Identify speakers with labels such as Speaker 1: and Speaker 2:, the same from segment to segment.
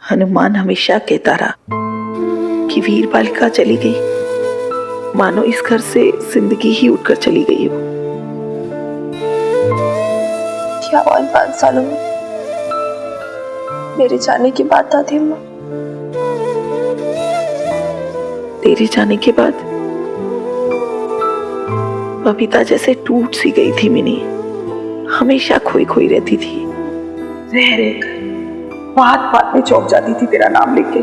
Speaker 1: हनुमान हमेशा कहता रहा कि वीर बालिका चली गई मानो इस घर से जिंदगी ही उठकर चली गई हो।
Speaker 2: क्या और 5 सालों में मेरे जाने की बात आती अम्मा?
Speaker 1: तेरे जाने के बाद बबीता जैसे टूट सी गई थी मिनी। हमेशा खोई खोई रहती थी, रह रहकर बात बात में चौंक जाती थी तेरा नाम लेके,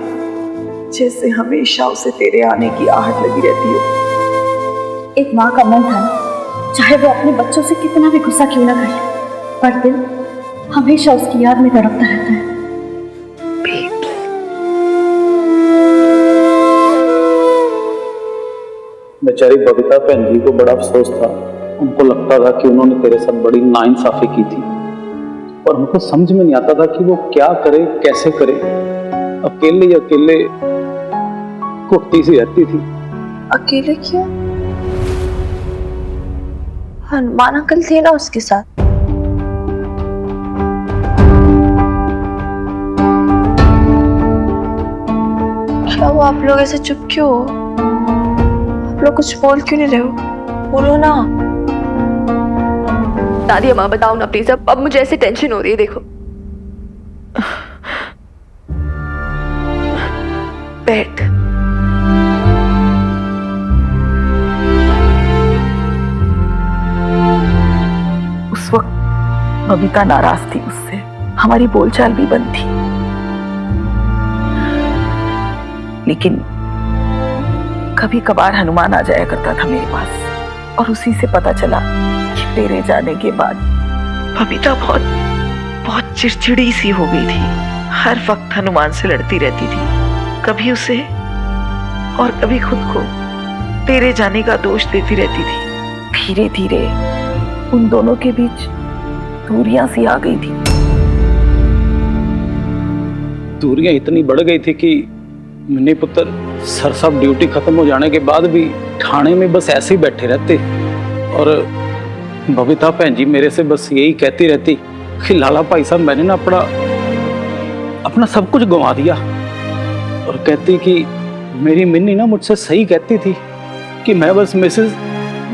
Speaker 1: जैसे हमेशा उसे तेरे आने की आहट लगी रहती हो।
Speaker 3: एक माँ का मन था ना, चाहे वो अपने बच्चों से कितना भी गुस्सा क्यों ना कर ले, पर दिल हमेशा उसकी याद में तड़पता रहता है।
Speaker 4: बेचारी बबीता बहन जी को बड़ा अफसोस था। उनको लगता था कि उन्होंने तेरे साथ बड़ी नाइंसाफी की थी, और उनको समझ में नहीं आता था कि वो क्या करे, कैसे करे। अकेले ही अकेले घुटती सी रहती थी।
Speaker 2: अकेले क्यों? हनुमान अंकल थे ना उसके साथ। क्या वो आप लोग ऐसे चुप क्यों हो? आप लोग कुछ बोल क्यों नहीं रहे हो? बोलो ना।
Speaker 5: दादी अम्मा बताओ ना प्लीज, अब मुझे ऐसे टेंशन हो रही है। देखो
Speaker 1: बैठ। उस वक्त बबीता नाराज थी मुझसे, हमारी बोलचाल भी बंद थी, लेकिन कभी कभार हनुमान आ जाया करता था मेरे पास, और उसी से पता चला कि तेरे जाने के बाद बबीता बहुत चिड़चिड़ी सी हो गई थी। हर वक्त हनुमान से लड़ती रहती थी, कभी उसे और कभी खुद को तेरे जाने का दोष देती रहती थी। धीरे धीरे उन दोनों के बीच दूरियां सी आ गई थी।
Speaker 4: दूरियां इतनी बढ़ गई थी कि मिनी पुत्र सर साहब ड्यूटी खत्म हो जाने के बाद भी थाने में बस ऐसे ही बैठे रहते, और बबीता बहन जी मेरे से बस यही कहती रहती कि लाला भाई साहब मैंने ना अपना सब कुछ गंवा दिया, और कहती कि मेरी मिन्नी ना मुझसे सही कहती थी कि मैं बस मिसेस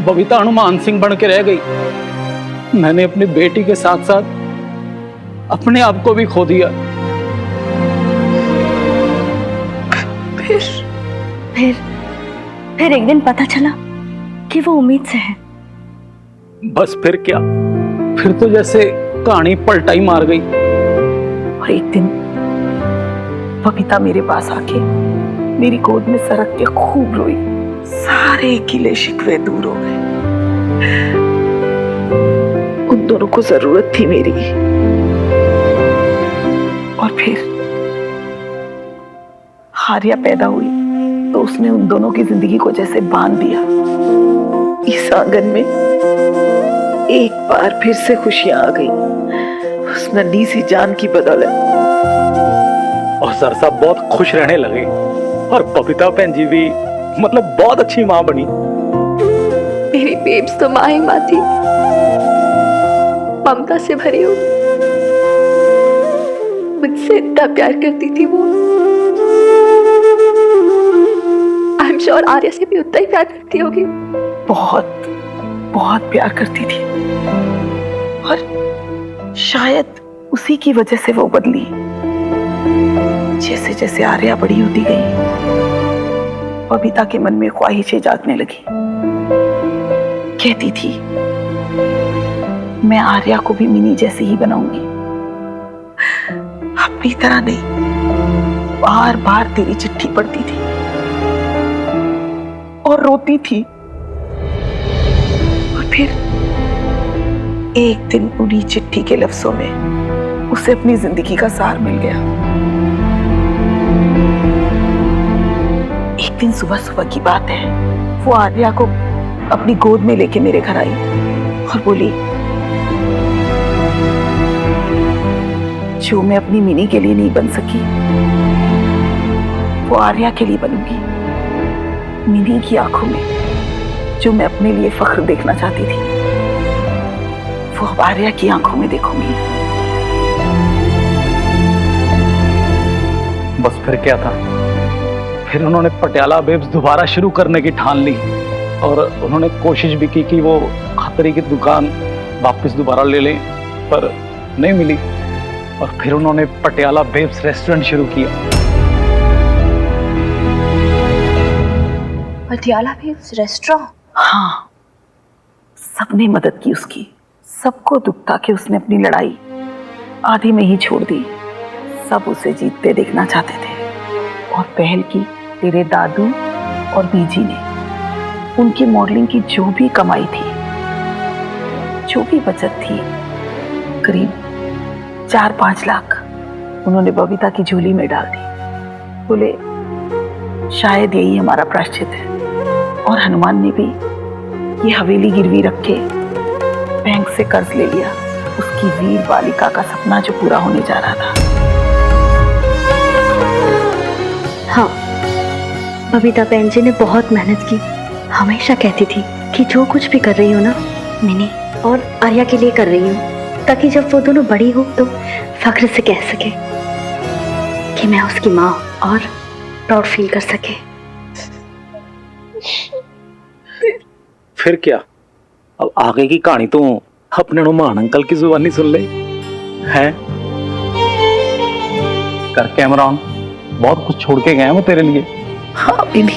Speaker 4: बबीता हनुमान सिंह बन के रह गई। मैंने अपनी बेटी के साथ साथ अपने आप को भी खो दिया।
Speaker 3: फिर एक दिन पता चला कि वो उम्मीद से है।
Speaker 4: बस फिर क्या, फिर तो जैसे कहानी पलटा ही मार गई।
Speaker 1: और एक दिन बबीता मेरे पास आके मेरी गोद में सरक के खूब रोई। सारे गिले शिकवे दूर हो गए। उन दोनों को जरूरत थी मेरी। और फिर हारिया पैदा हुई तो उसने उन दोनों की जिंदगी को जैसे बांध दिया। इस आंगन में एक बार फिर से खुशियां आ गई, उस नन्ही सी जान की बदौलत।
Speaker 4: और सर साहब बहुत खुश रहने लगे, और बबीता बहन जी भी मतलब बहुत अच्छी माँ बनी।
Speaker 5: मेरी बेब्स तो माँ ही माँ थी, ममता से भरी हुई। मुझसे इतना प्यार करती थी वो। आई एम श्योर आर्या से भी उतना ही प्यार करती होगी।
Speaker 1: बहुत बहुत प्यार करती थी, और शायद उसी की वजह से वो बदली। जैसे जैसे आर्या बड़ी होती गई, बबीता के मन में ख्वाहिशें जागने लगी। कहती थी मैं आर्या को भी मिनी जैसी ही बनाऊंगी, अपनी तरह नहीं। बार बार तेरी चिट्ठी पढ़ती थी और रोती थी, और फिर एक दिन उन्हीं चिट्ठी के लफ्जों में उसे अपनी जिंदगी का सार मिल गया। एक दिन सुबह सुबह की बात है, वो आर्या को अपनी गोद में लेके मेरे घर आई और बोली, जो मैं अपनी मिनी के लिए नहीं बन सकी वो आर्या के लिए बनूंगी। मिनी की आंखों में जो मैं अपने लिए फख्र देखना चाहती थी, वो अब आर्या की आंखों में देखूंगी।
Speaker 4: फिर क्या था, फिर उन्होंने पटियाला बेब्स दोबारा शुरू करने की ठान ली और उन्होंने कोशिश भी की कि वो खतरी की दुकान वापस दोबारा ले लें, पर नहीं मिली और फिर उन्होंने पटियाला बेब्स रेस्टोरेंट शुरू किया।
Speaker 2: Patiala babes restaurant?
Speaker 1: हाँ, सबने मदद की उसकी, सबको दुख था कि उसने अपनी लड़ाई आधी में ही छोड़ दी। सब उसे जीतते देखना चाहते थे और पहल की तेरे दादू और बीजी ने। उनकी मॉडलिंग की जो भी कमाई थी, जो भी बचत थी, करीब 4-5 लाख उन्होंने बबीता की झोली में डाल दी। बोले शायद यही हमारा प्रायश्चित है। और हनुमान ने भी ये हवेली गिरवी रख के बैंक से कर्ज ले लिया, उसकी वीर बालिका का सपना जो पूरा होने जा रहा था।
Speaker 3: हाँ, बबीता बहन जी ने बहुत मेहनत की। हमेशा कहती थी कि जो कुछ भी कर रही हूँ ना, मिनी और आर्या के लिए कर रही हूँ, ताकि जब वो दोनों बड़ी हो तो फख्र से कह सके कि मैं उसकी माँ हूँ और प्राउड फील कर सके।
Speaker 4: फिर क्या, अब आगे की कहानी तो अपने नुमान अंकल की जुबानी सुन ले। हैं कर कैमरा ऑन, बहुत कुछ छोड़ के गए हैं वो तेरे लिए।
Speaker 1: हाँ बीबी,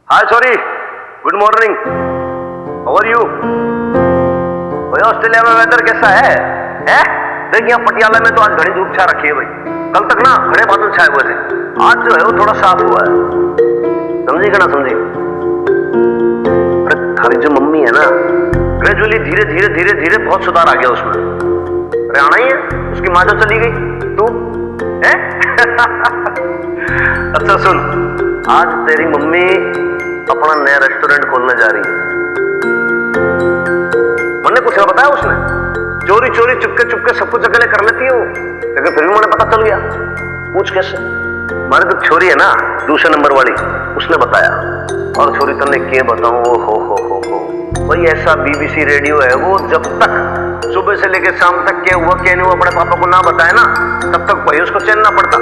Speaker 6: hi sorry, good morning, how are you? भाई ऑस्ट्रेलिया में वेदर कैसा है? देख यहाँ पटियाला में तो आज घड़ी धूप छा रखी है भाई। कल तक ना घने बादल छाए हुए थे, आज जो है वो थोड़ा साफ हुआ है। समझी कि ना समझी? अरे हमारी जो मम्मी है ना, ग्रेजुअली धीरे धीरे धीरे धीरे बहुत सुधार आ गया उसमें। अरे आना ही है, उसकी माँ जो चली गई, तू है? अच्छा सुन, आज तेरी मम्मी अपना नया रेस्टोरेंट खोलने जा रही है। मैंने कुछ बताया उसने, चोरी चोरी चुपके सब कुछ अकेले कर लेती है वो, लेकिन फिर भी मुझे पता चल गया। पूछ कैसे? हमारी तो छोरी है ना दूसरे नंबर वाली, उसने बताया। और छोरी तने क्या बताऊं, हो भाई ऐसा बीबीसी रेडियो है वो, जब तक सुबह से लेकर शाम तक क्या हुआ क्या नहीं हुआ अपने पापा को ना बताए ना, तब तक भाई उसको चैन ना पड़ता।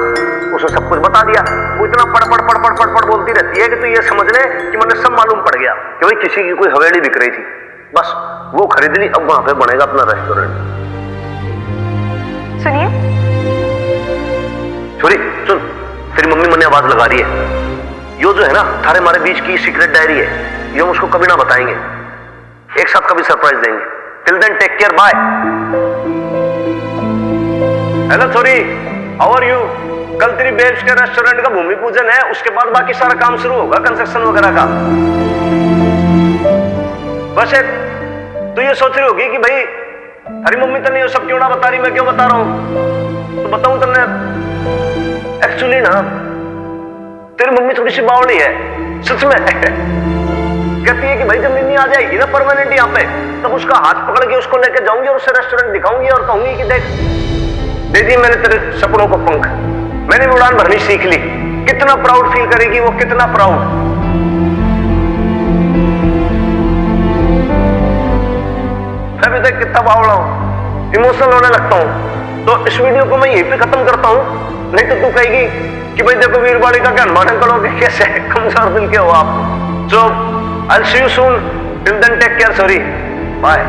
Speaker 6: उसने सब कुछ बता दिया। वो इतना पढ़ बोलती रहती है कि तू ये समझ ले कि मुझे सब मालूम पड़ गया कि भाई किसी की कोई हवेली बिक रही थी, बस वो खरीद ली, अब वहां पे बनेगा अपना रेस्टोरेंट।
Speaker 5: सुनिए
Speaker 6: छोरी सुन, तेरी मम्मी मैंने आवाज लगा रही है। यो जो है ना थारे हमारे बीच की सीक्रेट डायरी है, ये हम उसको कभी ना बताएंगे, एक साथ कभी सरप्राइज देंगे। Till then take care, bye. Hello छोरी, हाउ आर यू? कल तेरी बेब्स के रेस्टोरेंट का भूमि पूजन है, उसके बाद बाकी सारा काम शुरू होगा, कंस्ट्रक्शन वगैरह का। बस तू ये सोच रही होगी कि भाई अरे मम्मी तो नहीं सब क्यों ना बता रही, मैं क्यों बता रहा हूं? तो बताऊं तुमने, एक्चुअली ना तेरी मम्मी थोड़ी सी बावली है सच में। कहती है कि भाई जब मिन्नी आ जाएगी ना परमानेंट यहाँ पे, तब उसका हाथ पकड़ के उसको लेके जाऊंगी और उसे रेस्टोरेंट दिखाऊंगी और कहूंगी कि देख दे दी मैंने तेरे सपनों को पंख, मैंने भी उड़ान भरनी सीख ली। कितना प्राउड फील करेगी वो, कितना प्राउड। मैं भी देख कितना बावड़ा हूं, इमोशनल होने लगता हूँ। तो इस वीडियो को मैं यहीं पे खत्म करता हूँ, नहीं तो तू कहेगी कि भाई देखो वीरबाड़ी का क्या अनुमान करोगे, कैसे कमजोर दिल के हो आप। So I will see you soon, till then take care, sorry, bye.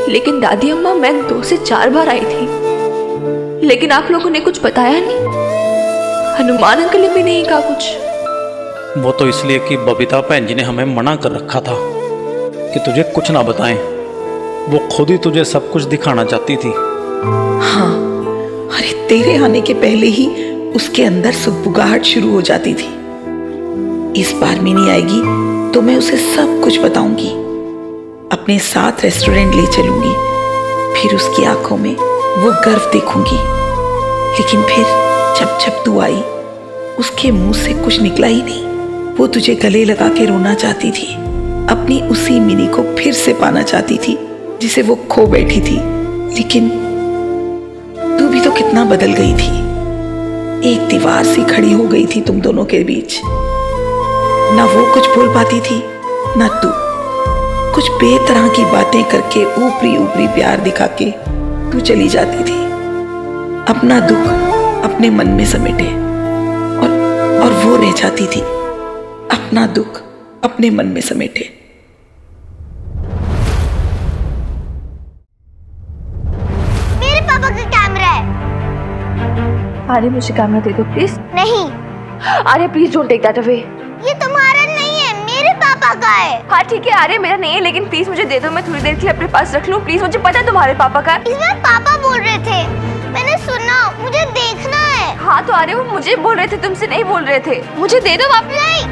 Speaker 5: लेकिन दादी अम्मा, मैं 2 से 4 बार आई थी, लेकिन आप लोगों ने कुछ बताया नहीं। हनुमान अंकल ने भी नहीं कहा कुछ।
Speaker 4: वो तो इसलिए कि बबीता भैन जी ने हमें मना कर रखा था कि तुझे कुछ ना बताएं। वो खुद ही तुझे सब कुछ दिखाना चाहती थी।
Speaker 1: हाँ, अरे तेरे आने के पहले ही उसके अंदर सुगबुगाहट शुरू हो जाती थी। इस बार मिनी आएगी तो मैं उसे सब कुछ बताऊंगी, अपने साथ रेस्टोरेंट ले चलूंगी, फिर उसकी आंखों में वो गर्व देखूंगी। लेकिन फिर जब जब तू आई, उसके मुंह से कुछ निकला ही नहीं। वो तुझे गले लगा के रोना चाहती थी, अपनी उसी मिनी को फिर से पाना चाहती थी जिसे वो खो बैठी थी। लेकिन तू भी तो कितना बदल गई थी, एक दीवार सी खड़ी हो गई थी तुम दोनों के बीच। ना वो कुछ बोल पाती थी, ना तू। कुछ बेतरह की बातें करके ऊपरी ऊपरी प्यार दिखा के तू चली जाती थी, अपना दुख अपने मन में समेटे, और वो रह जाती थी अपना दुख अपने मन में समेटे।
Speaker 7: मेरे पापा का कैमरा है।
Speaker 5: आर्य, मुझे कैमरा दे दो प्लीज।
Speaker 7: नहीं,
Speaker 5: Arya please don't take that away.
Speaker 7: ये तुम्हारा नहीं है, मेरे पापा का है।
Speaker 5: हाँ ठीक है आर्य, मेरा नहीं है, लेकिन प्लीज मुझे दे दो, मैं थोड़ी देर के लिए अपने पास रख लूं प्लीज। मुझे पता है तुम्हारे पापा का।
Speaker 7: इस बार पापा बोल रहे थे, मैंने सुना, मुझे देखना है।
Speaker 5: हाँ तो आर्य, वो मुझे बोल रहे थे, तुमसे नहीं बोल रहे थे। मुझे दे दो वापस।
Speaker 7: नहीं,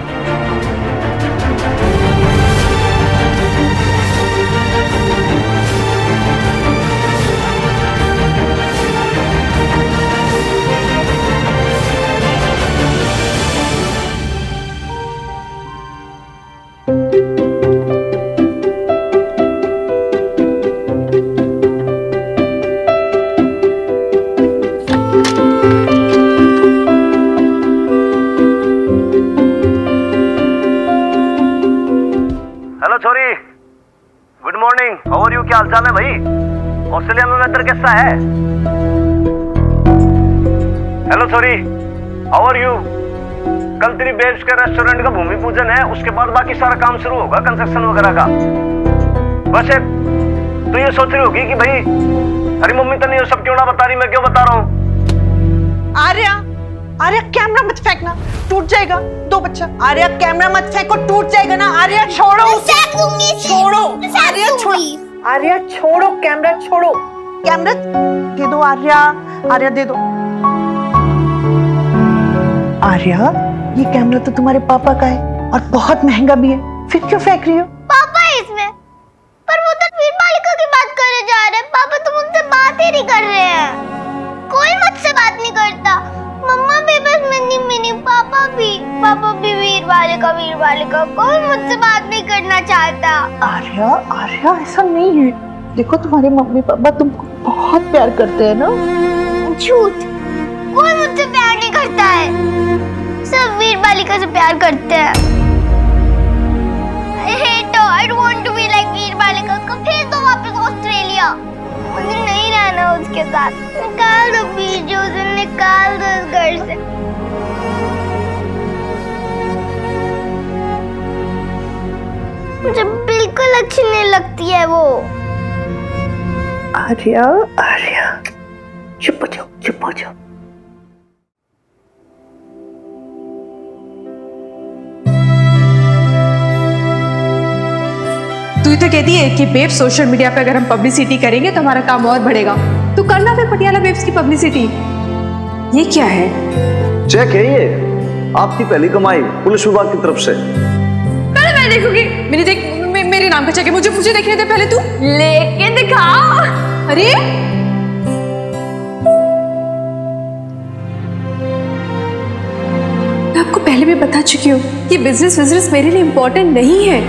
Speaker 6: हेलो छोरी, good morning, how are you, क्या हालचाल है भाई? ऑस्ट्रेलिया में वेदर कैसा है? हेलो छोरी, हाउ आर यू? कल तेरी बेब्स के रेस्टोरेंट का भूमि पूजन है, उसके बाद बाकी सारा काम शुरू होगा, कंस्ट्रक्शन वगैरह का। वैसे तो ये सोच रही होगी कि भाई अरे मम्मी तो नहीं हो, सब क्यों ना बता रही, मैं क्यों बता रहा हूँ।
Speaker 8: आर्या, आर्या कैमरा मत फेंकना, टूट जाएगा। दो बच्चा, आर्या कैमरा मत फेंको, टूट जाएगा ना। आर्या छोड़ो, छोड़ो, आर्या छोड़ो, आर्या छोड़ो, कैमरा छोड़ो, कैमरा दे दो। आर्या, आर्या दे दो। आर्या, ये कैमरा तो तुम्हारे पापा का है और बहुत महंगा भी है, फिर क्यों फेंक रही हो?
Speaker 7: पापा है इसमें, पर वो तो वीरबालिका की बात करे जा रहे हैं। पापा तो मुझसे बात ही नहीं कर रहे हैं, कोई मुझसे बात नहीं करता। मम्मा भी बस मिनी मिनी, पापा भी वीरबालिका, कोई मुझसे बात नहीं करना चाहता।
Speaker 8: आर्या, आर्या ऐसा नहीं है, देखो तुम्हारे मम्मी पापा तुमको बहुत प्यार करते हैं ना।
Speaker 7: झूठ, कोई मुझसे प्यार नहीं करता है, सब वीरबालिका से प्यार करते हैं। I hate her, I don't want to be like वीरबालिका। कब भेज दो वापस ऑस्ट्रेलिया, मुझे नहीं रहना उसके साथ। निकाल दो प्लीज, उसे निकाल दो इस घर से। मुझे बिल्कुल अच्छी नहीं लगती है वो।
Speaker 8: आर्या, आर्या चुप हो जाओ, चुप हो जाओ।
Speaker 9: तू तो कहती है कि बेब सोशल मीडिया पे अगर हम पब्लिसिटी करेंगे तो हमारा काम और बढ़ेगा। तू करना फिर पटियाला बेब्स की पब्लिसिटी। ये क्या है?
Speaker 6: चेक है ये, आपकी पहली कमाई पुलिस विभाग की तरफ से।
Speaker 9: पहले मैं देखूंगी। मेरे देख, मेरे नाम का चेक है, मुझे देखने दे पहले। तू
Speaker 5: लेके दिखाओ।
Speaker 9: अरे मैं आपको पहले भी बता चुकी हूँ कि बिजनेस मेरे लिए इम्पोर्टेंट नहीं है।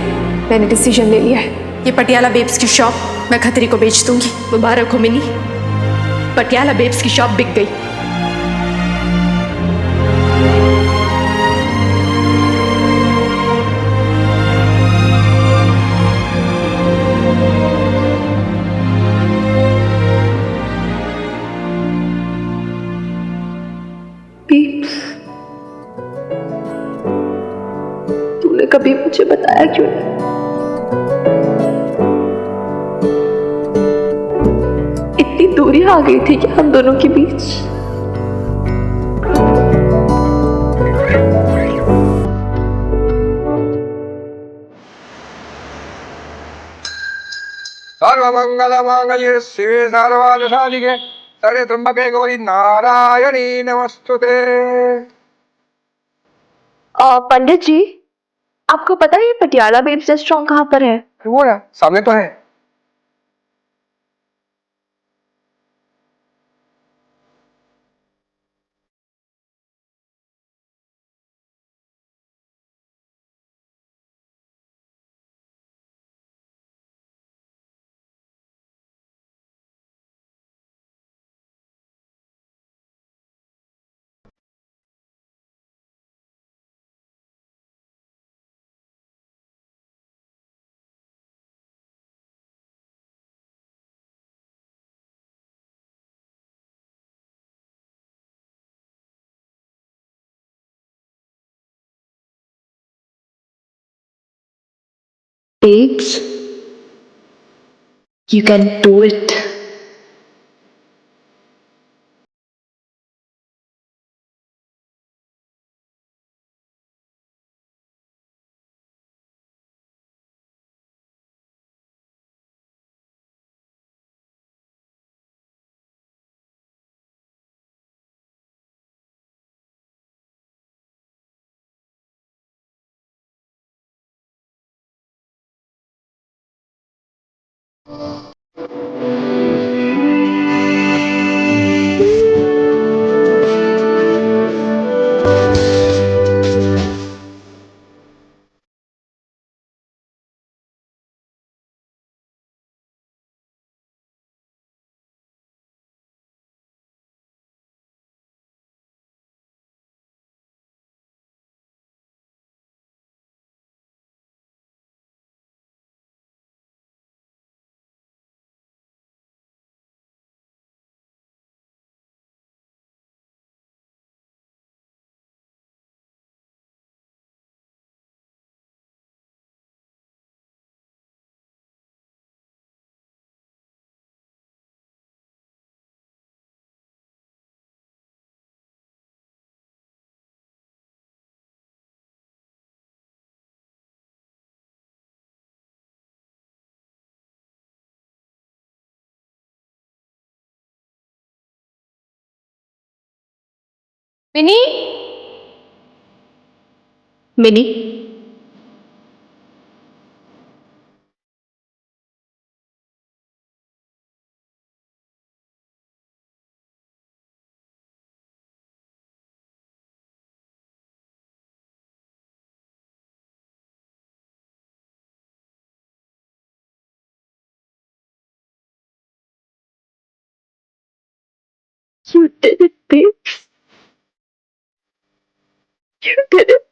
Speaker 9: मैंने डिसीजन ले लिया है, ये पटियाला बेब्स की शॉप मैं खतरी को बेच दूंगी। मुबारक हो मिनी, पटियाला बेब्स की शॉप बिक गई।
Speaker 5: बीप्स, तूने कभी मुझे बताया क्यों नहीं? इतनी दूरी आ गई थी क्या हम दोनों के बीच?
Speaker 10: सर्वमंगलमांगल्ये शिवे सर्वार्थसाधिके शरण्ये त्र्यंबके गौरी नारायणी नमस्तुते।
Speaker 2: पंडित जी, आपको पता है ये पटियाला बेब्स रेस्टोरेंट कहाँ पर है?
Speaker 10: वो है सामने तो है।
Speaker 5: Babes, you can do it.
Speaker 2: Mini, mini, you did it, babes. You did it.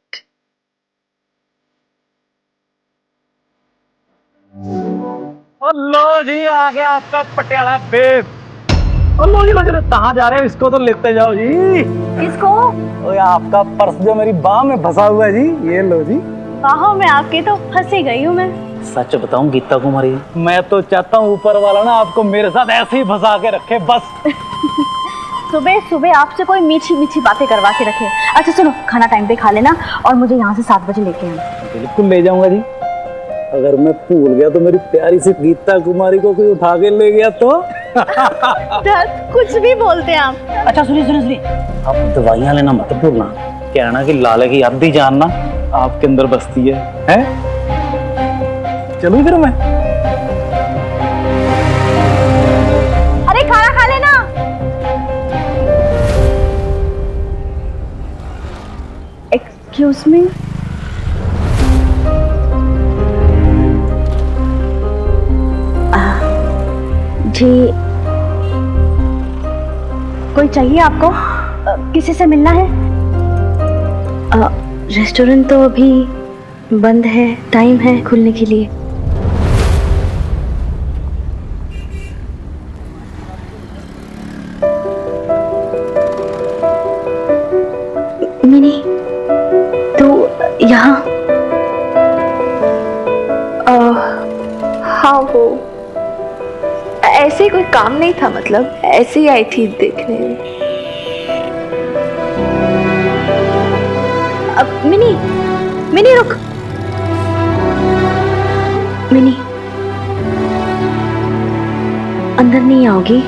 Speaker 4: लो जी आ गया आपका पटियाला बेब। लो जी लो जी, कहाँ जा रहे हो? इसको तो लेते जाओ जी।
Speaker 3: किसको?
Speaker 4: ओए आपका पर्स जो मेरी बाह में फंसा हुआ है जी, ये लो जी।
Speaker 3: बाहों में आपके तो फंसी गई हूँ मैं।
Speaker 4: सच बताऊं गीता कुमारी, मैं तो चाहता हूँ ऊपर वाला ना आपको मेरे साथ ऐसे ही फंसा के रखे बस।
Speaker 3: सुबह सुबह आपसे कोई मीठी मीठी बातें करवा के रखे। अच्छा सुनो, खाना टाइम पे खा लेना और मुझे यहाँ से 7 बजे लेके आना।
Speaker 4: बिल्कुल ले जाऊंगा जी। अगर मैं भूल गया तो मेरी प्यारी सी गीता कुमारी को कोई उठा के ले गया तो?
Speaker 3: कुछ भी बोलते हैं आप।
Speaker 4: अच्छा सुनिए सुनिए सुनिए, आप दवाइयाँ लेना मत भूलना। कहना कि लाले की आधी जानना आपके अंदर बसती है, हैं? चलूं फिर मैं?
Speaker 3: अरे खाना खा लेना। एक्सक्यूज मी, जी कोई चाहिए आपको? किसी से मिलना है? रेस्टोरेंट तो अभी बंद है, टाइम है खुलने के लिए।
Speaker 5: ऐसे ही कोई काम नहीं था, मतलब ऐसे ही आई थी देखने।
Speaker 3: अब मिनी, मिनी रुक। मिनी, अंदर नहीं आओगी?